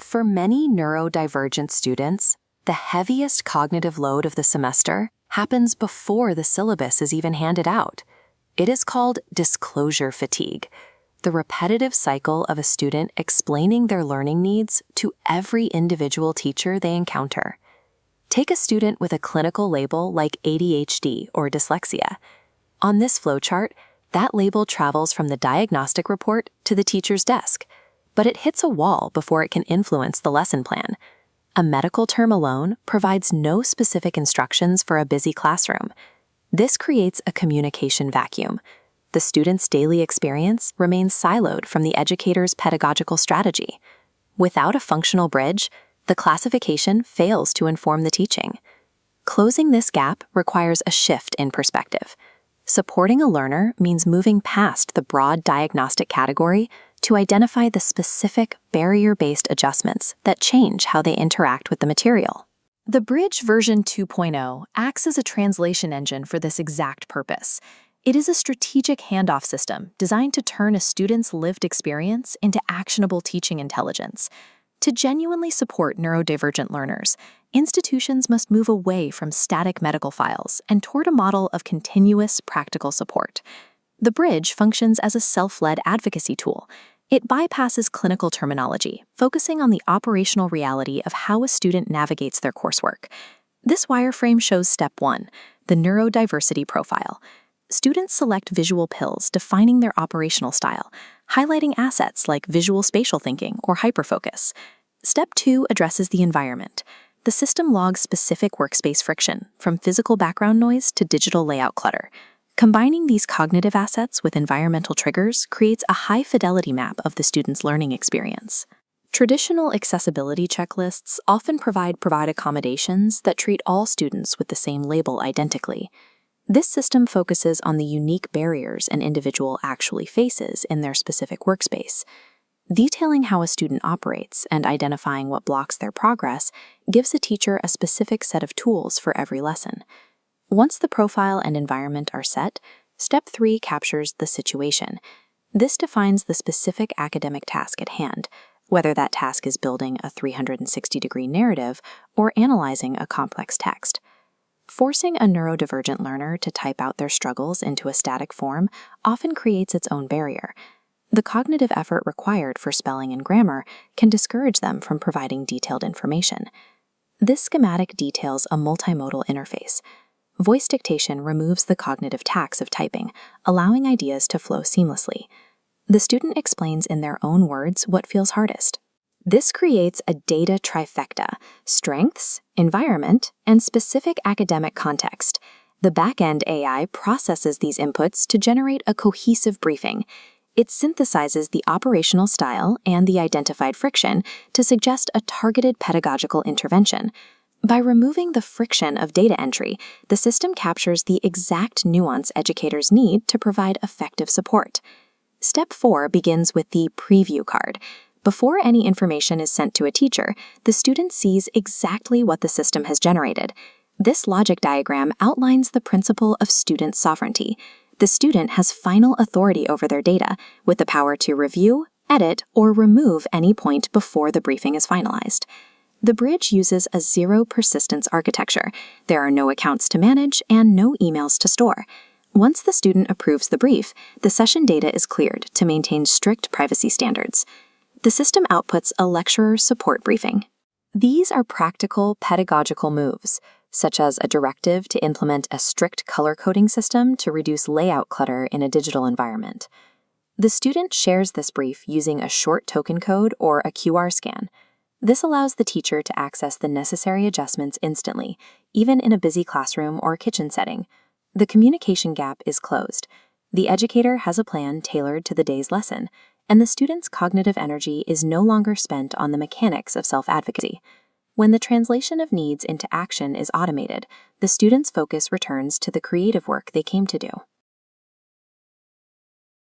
For many neurodivergent students, the heaviest cognitive load of the semester happens before the syllabus is even handed out. It is called disclosure fatigue, the repetitive cycle of a student explaining their learning needs to every individual teacher they encounter. Take a student with a clinical label like ADHD or dyslexia. On this flowchart, that label travels from the diagnostic report to the teacher's desk, but it hits a wall before it can influence the lesson plan. A medical term alone provides no specific instructions for a busy classroom. This creates a communication vacuum. The student's daily experience remains siloed from the educator's pedagogical strategy. Without a functional bridge, the classification fails to inform the teaching. Closing this gap requires a shift in perspective. Supporting a learner means moving past the broad diagnostic category to identify the specific barrier-based adjustments that change how they interact with the material. The Bridge version 2.0 acts as a translation engine for this exact purpose. It is a strategic handoff system designed to turn a student's lived experience into actionable teaching intelligence. To genuinely support neurodivergent learners, institutions must move away from static medical files and toward a model of continuous practical support. The Bridge functions as a self-led advocacy tool. It bypasses clinical terminology, focusing on the operational reality of how a student navigates their coursework. This wireframe shows Step 1, the neurodiversity profile. Students select visual pills defining their operational style, highlighting assets like visual spatial thinking or hyperfocus. Step 2 addresses the environment. The system logs specific workspace friction, from physical background noise to digital layout clutter. Combining these cognitive assets with environmental triggers creates a high-fidelity map of the student's learning experience. Traditional accessibility checklists often provide accommodations that treat all students with the same label identically. This system focuses on the unique barriers an individual actually faces in their specific workspace. Detailing how a student operates and identifying what blocks their progress gives a teacher a specific set of tools for every lesson. Once the profile and environment are set, Step 3 captures the situation. This defines the specific academic task at hand, whether that task is building a 360-degree narrative or analyzing a complex text. Forcing a neurodivergent learner to type out their struggles into a static form often creates its own barrier. The cognitive effort required for spelling and grammar can discourage them from providing detailed information. This schematic details a multimodal interface. Voice dictation removes the cognitive tax of typing, allowing ideas to flow seamlessly. The student explains in their own words what feels hardest. This creates a data trifecta: strengths, environment, and specific academic context. The back-end AI processes these inputs to generate a cohesive briefing. It synthesizes the operational style and the identified friction to suggest a targeted pedagogical intervention. By removing the friction of data entry, the system captures the exact nuance educators need to provide effective support. Step 4 begins with the preview card. Before any information is sent to a teacher, the student sees exactly what the system has generated. This logic diagram outlines the principle of student sovereignty. The student has final authority over their data, with the power to review, edit, or remove any point before the briefing is finalized. The Bridge uses a zero persistence architecture. There are no accounts to manage and no emails to store. Once the student approves the brief, the session data is cleared to maintain strict privacy standards. The system outputs a lecturer's support briefing. These are practical pedagogical moves, such as a directive to implement a strict color coding system to reduce layout clutter in a digital environment. The student shares this brief using a short token code or a QR scan. This allows the teacher to access the necessary adjustments instantly, even in a busy classroom or kitchen setting. The communication gap is closed. The educator has a plan tailored to the day's lesson, and the student's cognitive energy is no longer spent on the mechanics of self-advocacy. When the translation of needs into action is automated, the student's focus returns to the creative work they came to do.